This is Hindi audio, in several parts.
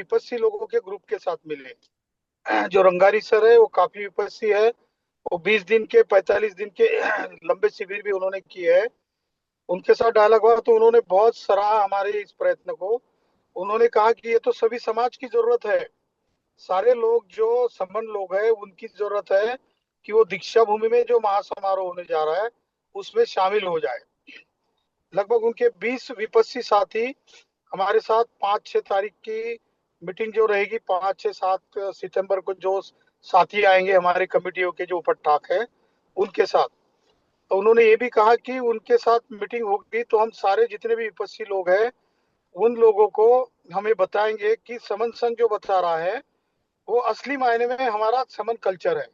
विपक्षी लोगों के ग्रुप के साथ मिले। जो रंगारी सर है वो काफी विपक्षी है। वो 20 दिन के 45 दिन के लंबे शिविर भी उन्होंने किए हैं। उनके साथ डायलॉग हुआ तो उन्होंने बहुत सराहा हमारे इस प्रयत्न को। उन्होंने कहा कि ये तो सभी समाज की जरूरत है। सारे लोग जो संबंध लोग हैं उनकी जरूरत है कि वो दीक्षा भूमि में जो महासमारोह होने जा रहा है उसमें शामिल हो जाए। लगभग उनके 20 विपक्षी साथी हमारे साथ 5-6 तारीख की मीटिंग जो रहेगी, 5-6-7 सितंबर को जो साथी आएंगे हमारे कमेटियों के जो उपटाक है उनके साथ। तो उन्होंने ये भी कहा कि उनके साथ मीटिंग होगी तो हम सारे जितने भी विपक्षी लोग हैं उन लोगों को हमें बताएंगे कि समन संघ जो बता रहा है वो असली मायने में हमारा समन कल्चर है।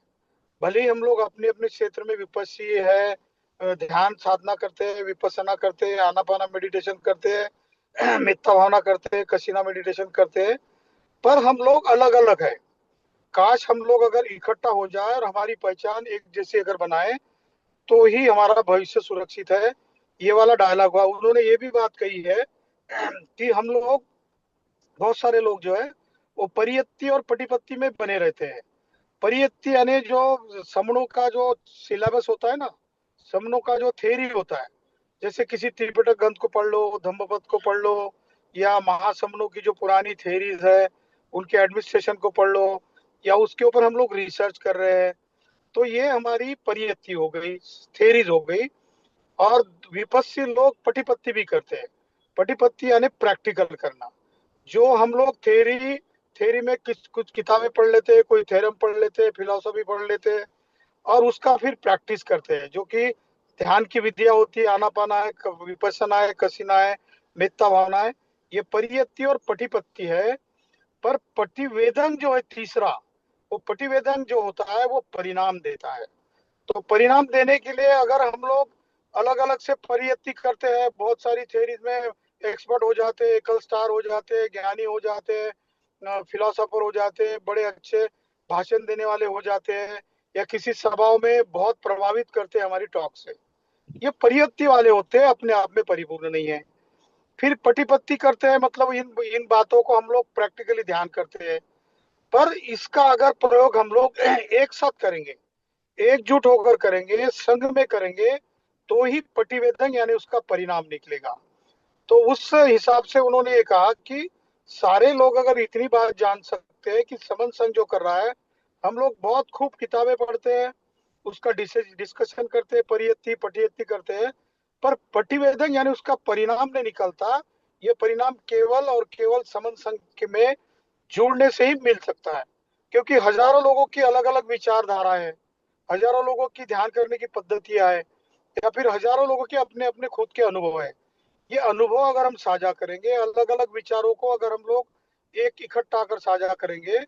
भले ही हम लोग अपने अपने क्षेत्र में विपक्षी है, ध्यान साधना करते हैं, विपස්සना करते हैं, आनापाना मेडिटेशन करते हैं, मित्ता भावना करते हैं, कशीना मेडिटेशन करते हैं, पर हम लोग अलग अलग है। काश हम लोग अगर इकट्ठा हो जाए और हमारी पहचान एक जैसी अगर बनाए तो ही हमारा भविष्य सुरक्षित है। ये वाला डायलॉग हुआ। उन्होंने ये भी बात कही है कि हम लोग, बहुत सारे लोग जो है वो परियत्ति और पटिपत्ति में बने रहते हैं। परियत्ति यानी जो समणों का जो सिलेबस होता है ना, समणों का जो थ्योरी होता है, जैसे किसी त्रिपिटक ग्रंथ को पढ़ लो, धम्मपद को पढ़ लो, या महासमणों की जो पुरानी थ्योरीज है उनके एडमिनिस्ट्रेशन को पढ़ लो, या उसके ऊपर हम लोग रिसर्च कर रहे हैं। तो ये हमारी परियत्ति हो गई, थ्योरीज हो गई। और विपक्षी लोग पटिपत्ति भी करते हैं। पटिपत्ति यानी प्रैक्टिकल करना। जो हम लोग थ्योरी थ्योरी में कुछ कुछ किताबें पढ़ लेते हैं, कोई थ्योरम पढ़ लेते हैं, फिलोसफी पढ़ लेते हैं, और उसका फिर प्रैक्टिस करते हैं, जो कि ध्यान की विद्या होती है। आनापाना है, विपස්සना है, कसीना है, मेत्ता भावना है। ये परियत्ति और पटिपत्ति है। पर प्रतिवेदन जो है तीसरा, वो प्रतिवेदन जो होता है वो परिणाम देता है। तो परिणाम देने के लिए अगर हम लोग अलग अलग से परियत्ति करते हैं, बहुत सारी थ्योरीज में एक्सपर्ट हो जाते हैं, एकल स्टार हो जाते हैं, ज्ञानी हो जाते हैं, फिलोसोफर हो जाते हैं, बड़े अच्छे भाषण देने वाले हो जाते हैं, या किसी सभाओं में बहुत प्रभावित करते हैं हमारी टॉक से, ये परियत्ति वाले होते हैं, अपने आप में परिपूर्ण नहीं है। फिर पटिपत्ति करते हैं, मतलब इन इन बातों को हम लोग प्रैक्टिकली ध्यान करते हैं। पर इसका अगर प्रयोग हम लोग एक साथ करेंगे, एकजुट होकर करेंगे, संघ में करेंगे, तो ही प्रतिवेदन यानी उसका परिणाम निकलेगा। तो उस हिसाब से उन्होंने ये कहा कि सारे लोग अगर इतनी बात जान सकते हैं कि समन संघ जो कर रहा है, हम लोग बहुत खूब किताबें पढ़ते हैं, उसका डिस्कशन करते हैं, परियत्ति पटियत्ति करते हैं, पर प्रतिवेदन यानी उसका परिणाम नहीं निकलता। ये परिणाम केवल और केवल समन संघ में जुड़ने से ही मिल सकता है। क्योंकि हजारों लोगों की अलग अलग विचारधारा है, हजारों लोगों की ध्यान करने की पद्धतियां है, या फिर हजारों लोगों के अपने अपने खुद के अनुभव है। ये अनुभव अगर हम साझा करेंगे, अलग अलग विचारों को अगर हम लोग एक इकट्ठा कर साझा करेंगे,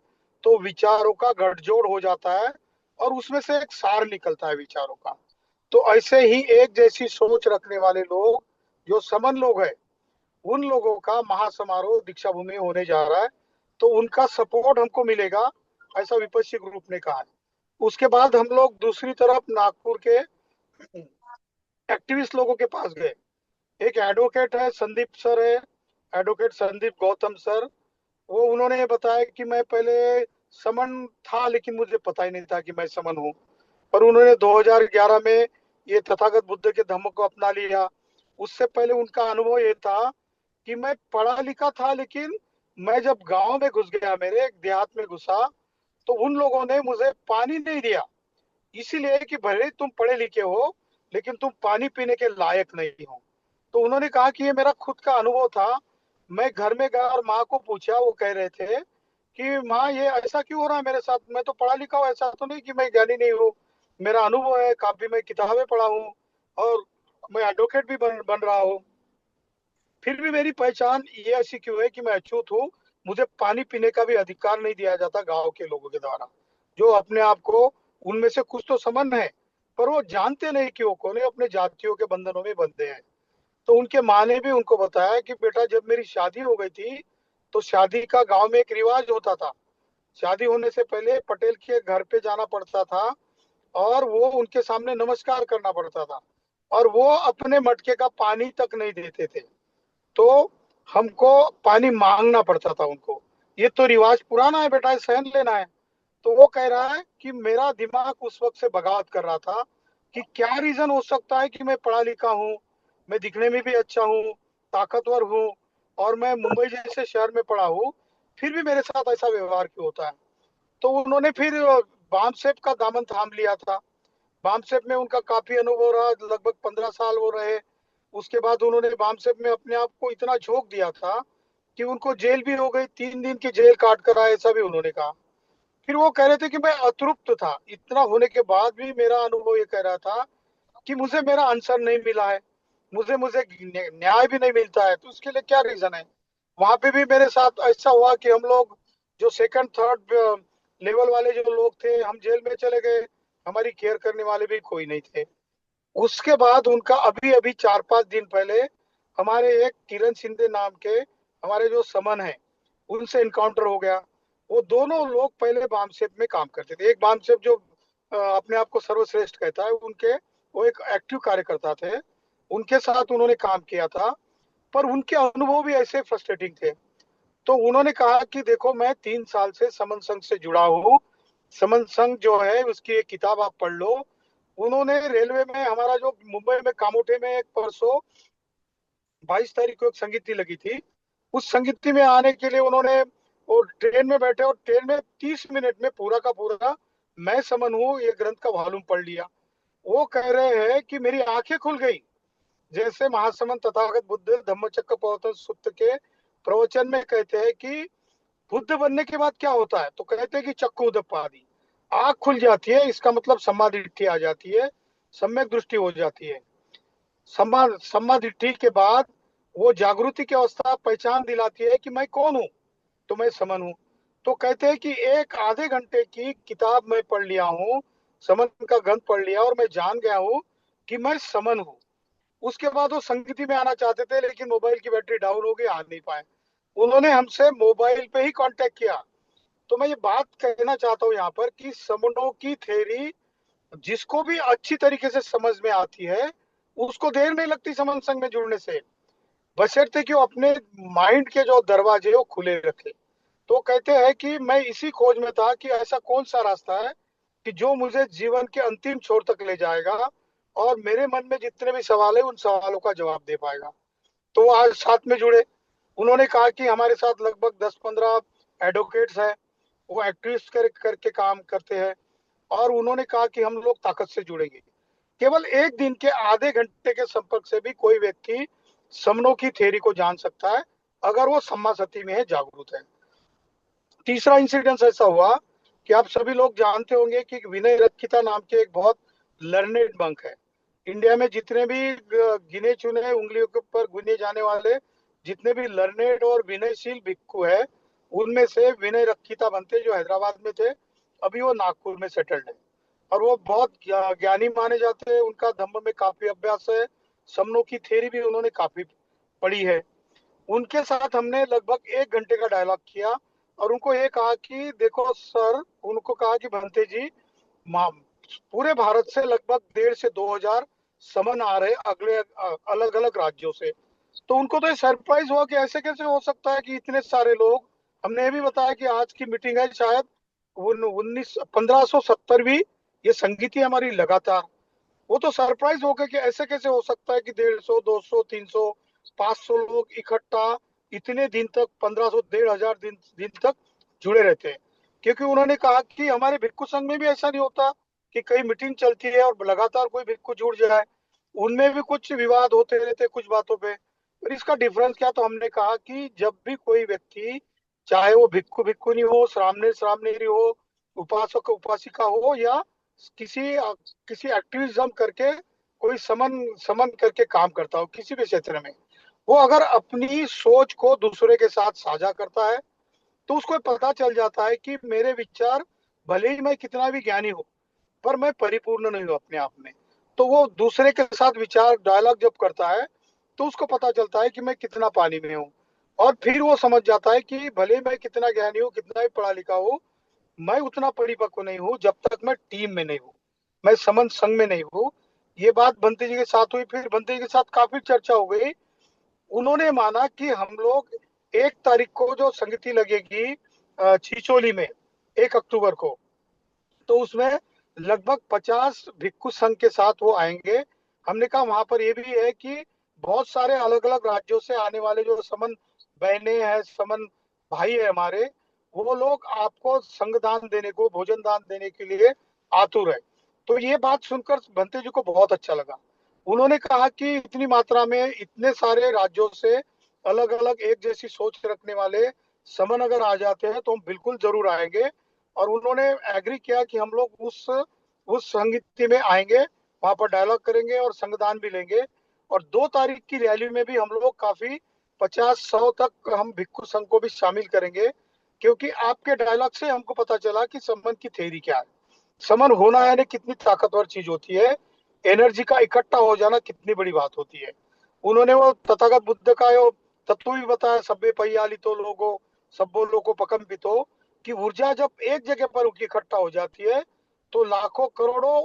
तो विचारों का गठजोड़ हो जाता है और उसमें से एक सार निकलता है विचारों का। तो ऐसे ही एक जैसी सोच रखने वाले लोग जो समन लोग हैं, उन लोगों का महासमारोह दीक्षा भूमि में होने जा रहा है। तो उनका सपोर्ट हमको मिलेगा, ऐसा विपक्षी ग्रुप ने कहा है। उसके बाद हम लोग दूसरी तरफ नागपुर के एक्टिविस्ट लोगों के पास गए। एक एडवोकेट है, संदीप सर है, एडवोकेट संदीप गौतम सर। वो उन्होंने ये बताया कि मैं पहले समन था लेकिन मुझे पता ही नहीं था कि मैं समन हूँ। पर उन्होंने 2011 में ये तथागत बुद्ध के धम्म को अपना लिया। उससे पहले उनका अनुभव ये था कि मैं पढ़ा लिखा था, लेकिन मैं जब गांव में घुस गया, मेरे एक देहात में घुसा, तो उन लोगों ने मुझे पानी नहीं दिया। इसीलिए कि भले तुम पढ़े लिखे हो लेकिन तुम पानी पीने के लायक नहीं हो। तो उन्होंने कहा कि ये मेरा खुद का अनुभव था। मैं घर में गया और माँ को पूछा, वो कह रहे थे कि माँ ये ऐसा क्यों हो रहा है मेरे साथ, मैं तो पढ़ा लिखा हूँ, ऐसा तो नहीं कि मैं ज्ञानी नहीं हूँ। मेरा अनुभव है, काफी मैं किताबें पढ़ा हूँ, और मैं एडवोकेट भी बन रहा हूँ। फिर भी मेरी पहचान ये ऐसी क्यों है कि मैं अछूत हूँ, मुझे पानी पीने का भी अधिकार नहीं दिया जाता गांव के लोगों के द्वारा, जो अपने आप को, उनमें से कुछ तो समन है पर वो जानते नहीं कि वो कौन है, अपने जातियों के बंधनों में बंधे हैं। तो उनके माँ ने भी उनको बताया कि बेटा जब मेरी शादी हो गई थी तो शादी का गांव में एक रिवाज होता था। शादी होने से पहले पटेल के घर पे जाना पड़ता था और वो उनके सामने नमस्कार करना पड़ता था, और वो अपने मटके का पानी तक नहीं देते थे। तो हमको पानी मांगना पड़ता था उनको। ये तो रिवाज पुराना है बेटा, ये सहन लेना है। तो वो कह रहा है कि मेरा दिमाग उस वक्त से बगावत कर रहा था कि क्या रीजन हो सकता है कि मैं पढ़ा लिखा हूँ, मैं दिखने में भी अच्छा हूँ, ताकतवर हूँ, और मैं मुंबई जैसे शहर में पढ़ा हूँ, फिर भी मेरे साथ ऐसा व्यवहार क्यों होता है। तो उन्होंने फिर बामसेप का दामन थाम लिया था। बामसेप में उनका काफी अनुभव रहा, लगभग 15 साल वो रहे। उसके बाद उन्होंने बामसेप में अपने आप को इतना झोंक दिया था कि उनको जेल भी हो गई, 3 दिन की जेल काट कर आए, ऐसा भी उन्होंने कहा। फिर वो कह रहे थे कि मैं अतृप्त था, इतना होने के बाद भी मेरा अनुभव ये कह रहा था कि मुझे मेरा आंसर नहीं मिला है, मुझे मुझे न्याय भी नहीं मिलता है, तो उसके लिए क्या रीजन है। वहां पे भी मेरे साथ ऐसा हुआ कि हम लोग जो सेकंड थर्ड लेवल वाले जो लोग थे, हम जेल में चले गए, हमारी केयर करने वाले भी कोई नहीं थे। उसके बाद उनका अभी अभी 4-5 दिन पहले हमारे एक किरण शिंदे नाम के हमारे जो समन है, उनसे इनकाउंटर हो गया। वो दोनों लोग पहले बामसेप में काम करते थे। एक बामसेप जो अपने आप को सर्वश्रेष्ठ कहता है, उनके वो एक एक्टिव कार्यकर्ता थे, उनके साथ उन्होंने काम किया था। पर उनके अनुभव भी ऐसे फ्रस्ट्रेटिंग थे। तो उन्होंने कहा कि देखो, मैं 3 साल से समन संघ से जुड़ा हूँ, समन संघ जो है उसकी एक किताब आप पढ़ लो। उन्होंने रेलवे में हमारा जो मुंबई में कामोठे में एक परसों 22 तारीख को एक संगीति लगी थी, उस संगीति में आने के लिए उन्होंने वो ट्रेन में बैठे और ट्रेन में 30 मिनट में पूरा का पूरा मैं समन हूँ ये ग्रंथ का वॉल्यूम पढ़ लिया। वो कह रहे हैं कि मेरी आंखें खुल गई। जैसे महासमन तथागत बुद्ध धम्मचक्र प्रवर्तन सूत्र के प्रवचन में कहते हैं कि बुद्ध बनने के बाद क्या होता है, तो कहते हैं कि चक्कु उदपादि, आंख खुल जाती है, इसका मतलब सम्मादिट्ठी आ जाती है, सम्यक दृष्टि हो जाती है। सम्मादिट्ठी के बाद वो जागृति की अवस्था पहचान दिलाती है कि मैं कौन हूँ, तो मैं समन हूँ। तो कहते हैं कि एक आधे घंटे की किताब मैं पढ़ लिया हूँ, समन का ग्रंथ पढ़ लिया और मैं जान गया हूँ कि मैं समन हूँ। उसके बाद वो संगति में आना चाहते थे, लेकिन मोबाइल की बैटरी डाउन हो गई, आ नहीं पाए। उन्होंने हमसे मोबाइल पे ही कांटेक्ट किया। तो मैं ये बात कहना चाहता हूँ यहाँ पर कि समनों की थ्योरी जिसको भी अच्छी तरीके से समझ में आती है, उसको देर नहीं लगती समन संघ में जुड़ने से, बशर्ते कि वो अपने माइंड के जो दरवाजे वो खुले रखे। तो कहते हैं कि मैं इसी खोज में था कि ऐसा कौन सा रास्ता है कि जो मुझे जीवन के अंतिम छोर तक ले जाएगा और मेरे मन में जितने भी सवाल है उन सवालों का जवाब दे पाएगा। तो आज साथ में जुड़े। उन्होंने कहा कि हमारे साथ लगभग 10-15 एडवोकेट्स हैं, वो एक्टिविस्ट करके काम करते हैं। और उन्होंने कहा कि हम लोग ताकत से जुड़ेंगे। केवल एक दिन के आधे घंटे के संपर्क से भी कोई व्यक्ति समनों की थ्योरी को जान सकता है, अगर वो सम्मा सती में है, जागरूक है। तीसरा इंसिडेंस ऐसा हुआ कि आप सभी लोग जानते होंगे कि विनय रखिता नाम के एक बहुत लर्नेड मंक है। इंडिया में जितने भी गिने चुने उंगलियों के ऊपर गिने जाने वाले जितने भी लर्नेड और विनयशील भिक्खु है, उनमें से विनय रखिता बनते, जो हैदराबाद में थे, अभी वो नागपुर में सेटल्ड है। और वो बहुत ज्ञानी माने जाते हैं, उनका धम्म में काफी अभ्यास है, समनों की थ्योरी भी उन्होंने काफी पढ़ी है। उनके साथ हमने लगभग 1 घंटे का डायलॉग किया और उनको ये कहा कि देखो सर, उनको कहा कि भंते जी, पूरे भारत से लगभग 1,500 से 2,000 समन आ रहे अगले अलग अलग राज्यों से। तो उनको तो ये सरप्राइज हुआ कि ऐसे कैसे हो सकता है कि इतने सारे लोग। हमने ये भी बताया कि आज की मीटिंग है शायद 1570वीं ये संगीति हमारी लगातार। वो तो सरप्राइज हो गए कि ऐसे कैसे हो सकता है कि 150, 200, 300, 500 लोग इकट्ठा इतने दिन तक, 1500, 1,500 दिन तक जुड़े रहते हैं। क्योंकि उन्होंने कहा कि हमारे भिक्खु संघ में भी ऐसा नहीं होता कि कई मीटिंग चलती है और लगातार कोई भिक्खु जुड़ जाए, उनमें भी कुछ विवाद होते रहते कुछ बातों पे। और इसका डिफरेंस क्या, तो हमने कहा कि जब भी कोई व्यक्ति, चाहे वो भिक्खु भिक्खुनी हो, श्रामणेर श्रामणेरी हो, उपासक उपासिका हो, या किसी किसी एक्टिविज्म करके कोई समन समन करके काम करता हो किसी भी क्षेत्र में, वो अगर अपनी सोच को दूसरे के साथ साझा करता है, तो उसको पता चल जाता है कि मेरे विचार, भले ही मैं कितना भी ज्ञानी हूँ, पर मैं परिपूर्ण नहीं हूँ अपने आप में। तो वो दूसरे के साथ विचार डायलॉग जब करता है, तो उसको पता चलता है कि मैं कितना पानी में हूँ। और फिर वो समझ जाता है कि भले मैं कितना ज्ञानी हूँ, कितना भी पढ़ा लिखा हूँ, मैं उतना परिपक्व नहीं हूँ जब तक मैं टीम में नहीं हूँ, मैं समन संघ में नहीं हूँ। ये बात बंते जी के साथ हुई, फिर बंते जी के साथ काफी चर्चा हो गई। उन्होंने माना कि हम लोग 1 तारीख को जो संगति लगेगी, छिचोली में 1 अक्टूबर को। तो उसमें लगभग 50 भिक्षु संघ के साथ वो आएंगे। हमने कहा वहां पर ये भी है कि बहुत सारे अलग अलग राज्यों से आने वाले जो समन बहनें हैं, समन भाई है हमारे, वो लोग आपको संग दान देने को, भोजन दान देने के लिए आतुर है। तो ये बात सुनकर भंते जी को बहुत अच्छा लगा। उन्होंने कहा कि इतनी मात्रा में इतने सारे राज्यों से अलग अलग एक जैसी सोच रखने वाले समन अगर आ जाते हैं तो हम बिल्कुल जरूर आएंगे। और उन्होंने एग्री किया कि हम लोग उस संगीति में आएंगे, वहां पर डायलॉग करेंगे और संगदान भी लेंगे। और 2 तारीख की रैली में भी हम लोग काफी 50-100 तक हम भिक्षु संघ को भी शामिल करेंगे। क्योंकि आपके डायलॉग से हमको पता चला कि समन की थ्योरी क्या है। समन होना यानी कितनी ताकतवर चीज होती है, एनर्जी का इकट्ठा हो जाना कितनी बड़ी बात होती है। उन्होंने वो तथागत बुद्ध का वो तत्व भी बताया, सब्बे पहियाली तो लोगो सब्बो लोगो पकंपितो, कि ऊर्जा जब एक जगह पर इकट्ठा हो जाती है तो लाखों करोड़ों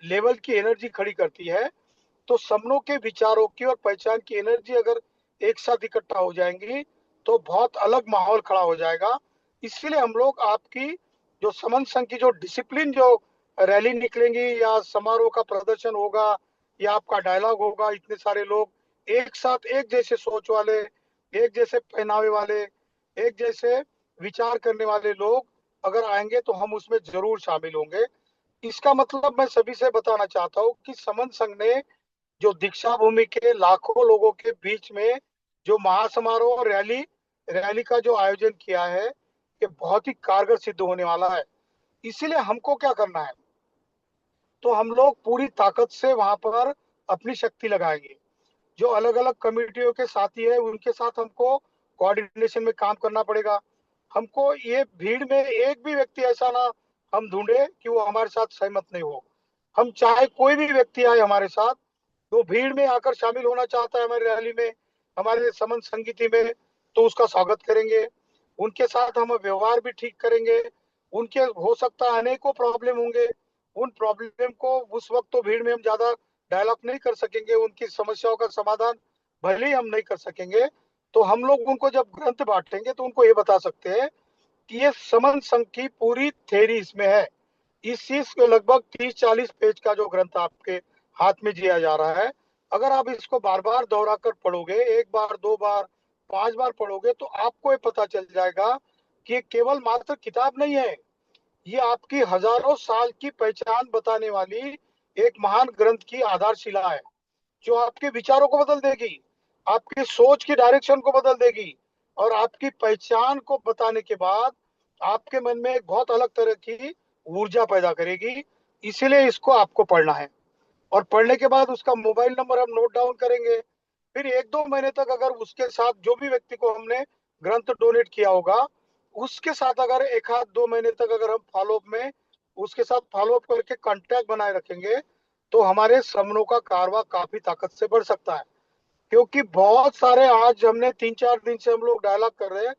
लेवल की एनर्जी खड़ी करती है। तो सपनों के विचारों की और पहचान की एनर्जी अगर एक साथ इकट्ठा हो जाएंगी तो बहुत अलग माहौल खड़ा हो जाएगा। इसलिए हम लोग आपकी जो समन संघ की जो डिसिप्लिन जो रैली निकलेंगी या समारोह का प्रदर्शन होगा या आपका डायलॉग होगा, इतने सारे लोग एक साथ एक जैसे सोच वाले, एक जैसे पहनावे वाले, एक जैसे विचार करने वाले लोग अगर आएंगे तो हम उसमें जरूर शामिल होंगे। इसका मतलब मैं सभी से बताना चाहता हूँ कि समन संघ ने जो दीक्षा भूमि के लाखों लोगों के बीच में जो महासमारोह और रैली रैली का जो आयोजन किया है, ये बहुत ही कारगर सिद्ध होने वाला है। इसीलिए हमको क्या करना है, तो हम लोग पूरी ताकत से वहां पर अपनी शक्ति लगाएंगे। जो अलग अलग कमेटियों के साथी है उनके साथ हमको कोऑर्डिनेशन में काम करना पड़ेगा। हमको ये भीड़ में एक भी व्यक्ति ऐसा ना हम ढूंढे कि वो हमारे साथ सहमत नहीं हो। हम चाहे कोई भी व्यक्ति आए हमारे साथ, तो भीड़ में आकर शामिल होना चाहता है हमारी रैली में, हमारे समन संगीति में, तो उसका स्वागत करेंगे। उनके साथ हम व्यवहार भी ठीक करेंगे। उनके हो सकता है अनेकों प्रॉब्लम होंगे, उन प्रॉब्लम को उस वक्त तो भीड़ में हम ज्यादा डायलॉग नहीं कर सकेंगे, उनकी समस्याओं का समाधान भले ही हम नहीं कर सकेंगे। तो हम लोग उनको जब ग्रंथ बांटेंगे तो उनको ये बता सकते हैं कि ये समन संघ की पूरी थ्योरी इसमें है। इस चीज को लगभग 30-40 पेज का जो ग्रंथ आपके हाथ में दिया जा रहा है, अगर आप इसको बार बार दोहरा कर पढ़ोगे, 1 बार 2 बार 5 बार पढ़ोगे, तो आपको ये पता चल जाएगा कि ये केवल मात्र किताब नहीं है, ये आपकी हजारों साल की पहचान बताने वाली एक महान ग्रंथ की आधारशिला है, जो आपके विचारों को बदल देगी, आपकी सोच की डायरेक्शन को बदल देगी, और आपकी पहचान को बताने के बाद आपके मन में एक बहुत अलग तरह की ऊर्जा पैदा करेगी। इसीलिए इसको आपको पढ़ना है। और पढ़ने के बाद उसका मोबाइल नंबर हम नोट डाउन करेंगे। फिर 1-2 महीने तक अगर उसके साथ जो भी व्यक्ति को हमने ग्रंथ डोनेट किया होगा, उसके साथ अगर 1 आध 2 महीने तक अगर हम फॉलोअप में उसके साथ फॉलोअप करके कांटेक्ट बनाए रखेंगे, तो हमारे समनों का कारवा काफी ताकत से बढ़ सकता है। क्योंकि बहुत सारे आज हमने 3-4 दिन से हम लोग डायलॉग कर रहे हैं,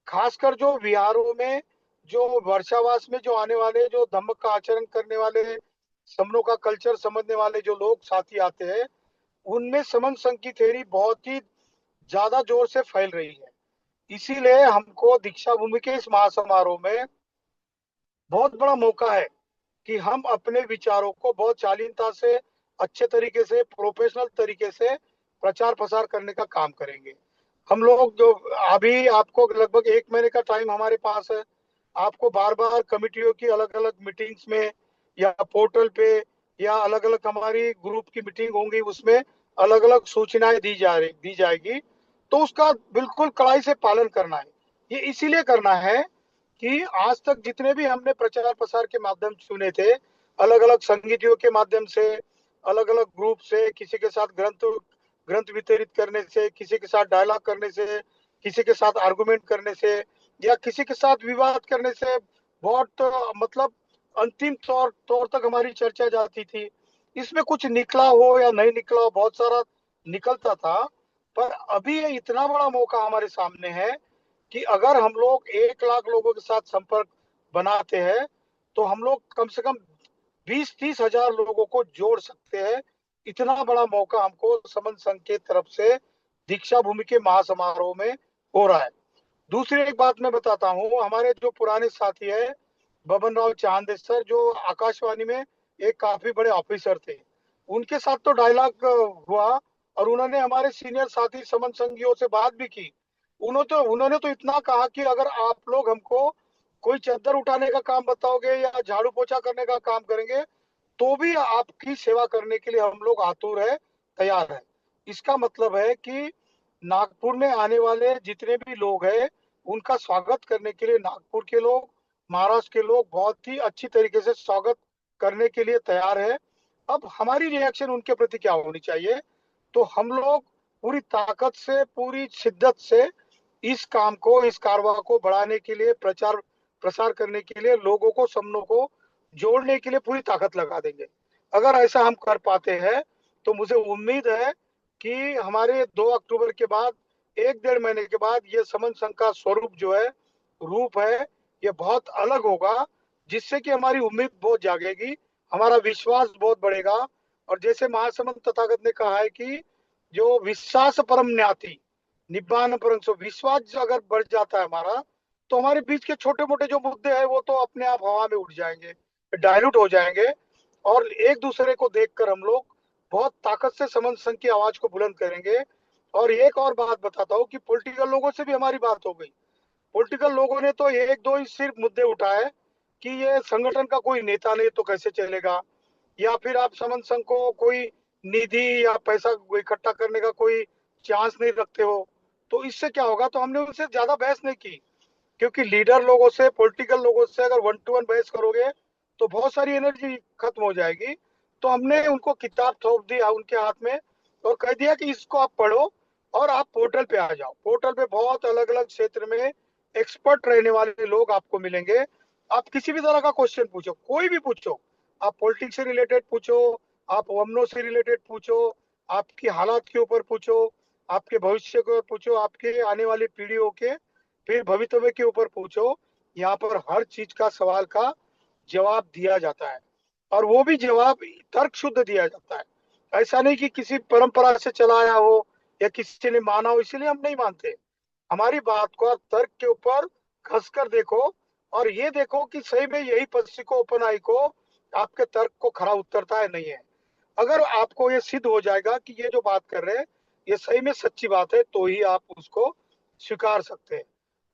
खासकर जो विहारों में, जो वर्षावास में जो आने वाले, जो धम्म का आचरण करने वाले, समनों का कल्चर समझने वाले जो लोग साथी आते हैं, उनमें समन संघ की थ्योरी बहुत ही ज्यादा जोर से फैल रही है। इसीलिए हमको दीक्षा भूमि के इस महासमारोह में बहुत बड़ा मौका है कि हम अपने विचारों को बहुत शालीनता से, अच्छे तरीके से, प्रोफेशनल तरीके से प्रचार प्रसार करने का काम करेंगे। हम लोग जो अभी आपको लगभग 1 महीने का टाइम हमारे पास है, आपको बार बार कमिटियों की अलग अलग मीटिंग्स में या पोर्टल पे या अलग अलग हमारी ग्रुप की मीटिंग होंगी, उसमें अलग अलग सूचनाएं दी जाएगी। तो उसका बिल्कुल कड़ाई से पालन करना है। ये इसीलिए करना है कि आज तक जितने भी हमने प्रचार प्रसार के माध्यम चुने थे, अलग अलग संगीतियों के माध्यम से, अलग अलग ग्रुप से, किसी के साथ ग्रंथ ग्रंथ वितरित करने से, किसी के साथ डायलॉग करने से, किसी के साथ आर्गुमेंट करने से, या किसी के साथ विवाद करने से, बहुत मतलब अंतिम तौर तौर तक हमारी चर्चा जाती थी। इसमें कुछ निकला हो या नहीं निकला हो, बहुत सारा निकलता था। पर अभी ये इतना बड़ा मौका हमारे सामने है कि अगर हम लोग 1 लाख लोगों के साथ संपर्क बनाते हैं, तो हम लोग कम से कम 20-30 हजार लोगों को जोड़ सकते हैं। इतना बड़ा मौका हमको समन संघ के तरफ से दीक्षा भूमि के महासमारोह में हो रहा है। दूसरी एक बात मैं बताता हूँ, हमारे जो पुराने साथी है बबन राव चांद सर, जो आकाशवाणी में एक काफी बड़े ऑफिसर थे, उनके साथ तो डायलॉग हुआ, और उन्होंने हमारे सीनियर साथी समन संघियों से बात भी की। उन्होंने तो इतना कहा कि अगर आप लोग हमको कोई चादर उठाने का काम बताओगे या झाड़ू पोछा करने का काम करेंगे, तो भी आपकी सेवा करने के लिए हम लोग आतुर है, तैयार है। इसका मतलब है कि नागपुर में आने वाले जितने भी लोग हैं, उनका स्वागत करने के लिए नागपुर के लोग, महाराष्ट्र के लोग बहुत ही अच्छी तरीके से स्वागत करने के लिए तैयार है। अब हमारी रिएक्शन उनके प्रति क्या होनी चाहिए, तो हम लोग पूरी ताकत से, पूरी शिद्दत से इस काम को, इस कारवां को बढ़ाने के लिए, प्रचार प्रसार करने के लिए, लोगों को, समनों को जोड़ने के लिए पूरी ताकत लगा देंगे। अगर ऐसा हम कर पाते हैं तो मुझे उम्मीद है कि हमारे 2 अक्टूबर के बाद, 1 डेढ़ महीने के बाद, ये समन संघ का स्वरूप जो है, रूप है, ये बहुत अलग होगा, जिससे कि हमारी उम्मीद बहुत जागेगी, हमारा विश्वास बहुत बढ़ेगा। और जैसे महासमंत तथागत ने कहा है कि जो विश्वास परम न्याति निब्बान परम सो, विश्वास अगर बढ़ जाता है हमारा, तो हमारे बीच के छोटे मोटे जो मुद्दे हैं वो तो अपने आप हवा में उड़ जाएंगे, डायलूट हो जाएंगे, और एक दूसरे को देखकर हम लोग बहुत ताकत से समन संघ की आवाज को बुलंद करेंगे। और एक और बात बताता हूँ कि पॉलिटिकल लोगों से भी हमारी बात हो गई। पॉलिटिकल लोगों ने तो एक दो ही सिर्फ मुद्दे उठाए कि ये संगठन का कोई नेता नहीं तो कैसे चलेगा, या फिर आप समन संघ को कोई निधि या पैसा इकट्ठा करने का कोई चांस नहीं रखते हो, तो इससे क्या होगा। तो हमने उनसे ज्यादा बहस नहीं की, क्योंकि लीडर लोगों से, पॉलिटिकल लोगों से अगर 1 to 1 बहस करोगे तो बहुत सारी एनर्जी खत्म हो जाएगी। तो हमने उनको किताब थोप दी उनके हाथ में, और कह दिया कि इसको आप पढ़ो और आप पोर्टल पे आ जाओ। पोर्टल पे बहुत अलग अलग क्षेत्र में एक्सपर्ट रहने वाले लोग आपको मिलेंगे। आप किसी भी तरह का क्वेश्चन पूछो, कोई भी पूछो, आप पॉलिटिक्स से रिलेटेड पूछो, आप वमनों से रिलेटेड पूछो, आपकी हालात के ऊपर पूछो, आपके भविष्य के ऊपर पूछो, आपके आने वाली पीढ़ियों के फिर भवितव्य के ऊपर पूछो। यहाँ पर हर चीज का सवाल का जवाब दिया जाता है, और वो भी जवाब तर्क शुद्ध दिया जाता है। ऐसा नहीं कि किसी परंपरा से चला आया हो या किसी ने माना हो इसलिए हम नहीं मानते। हमारी बात को आप तर्क के ऊपर घस कर देखो, और ये देखो कि सही में यही पक्षी को, ओपन आई को, आपके तर्क को खरा उतरता है नहीं है। अगर आपको ये सिद्ध हो जाएगा कि ये जो बात कर रहे हैं ये सही में सच्ची बात है, तो ही आप उसको स्वीकार सकते हैं।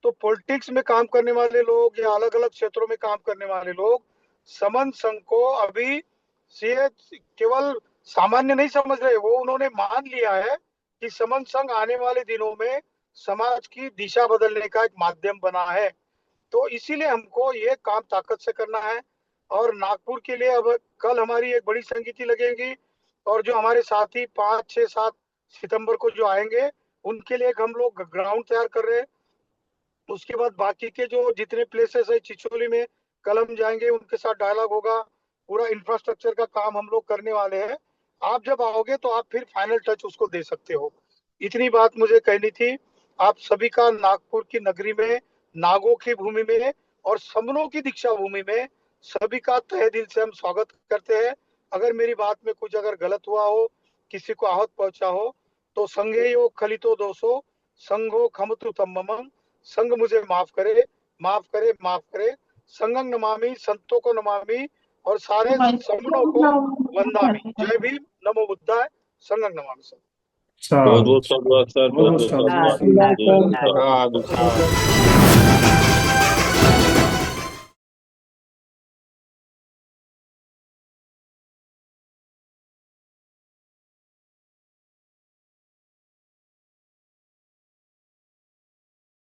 तो पॉलिटिक्स में काम करने वाले लोग या अलग अलग क्षेत्रों में काम करने वाले लोग समन संघ को अभी से केवल सामान्य नहीं समझ रहे, वो उन्होंने मान लिया है कि समन संघ आने वाले दिनों में समाज की दिशा बदलने का एक माध्यम बना है। तो इसीलिए हमको ये काम ताकत से करना है। और नागपुर के लिए अब कल हमारी एक बड़ी संगीति लगेगी, और जो हमारे साथी 5 6 7 सितंबर को जो आएंगे उनके लिए एक हम लोग ग्राउंड तैयार कर रहे हैं। उसके बाद बाकी के जो जितने प्लेसेस है, चिचोली में कल हम जाएंगे, उनके साथ डायलॉग होगा, पूरा इंफ्रास्ट्रक्चर का काम हम लोग करने वाले हैं। आप जब आओगे तो आप फिर फाइनल टच उसको दे सकते हो। इतनी बात मुझे कहनी थी। आप सभी का नागपुर की नगरी में, नागों की भूमि में और समनों की दीक्षा भूमि में सभी का तहे दिल से हम स्वागत करते हैं। अगर मेरी बात में कुछ अगर गलत हुआ हो, किसी को आहत पहुंचा हो, तो संगे यो खलितो दोषो, संगो खमतु तम्मम, संग मुझे माफ करे, माफ करे, माफ करे। संगं नमामि, संतों को नमामि, और सारे समनों को वंदामि। जय भीम, नमो बुद्धाय, संगं नमामि सर। बहुत बहुत धन्यवाद सर, बहुत बहुत बहुत धन्यवाद। बहुत साधु साधु।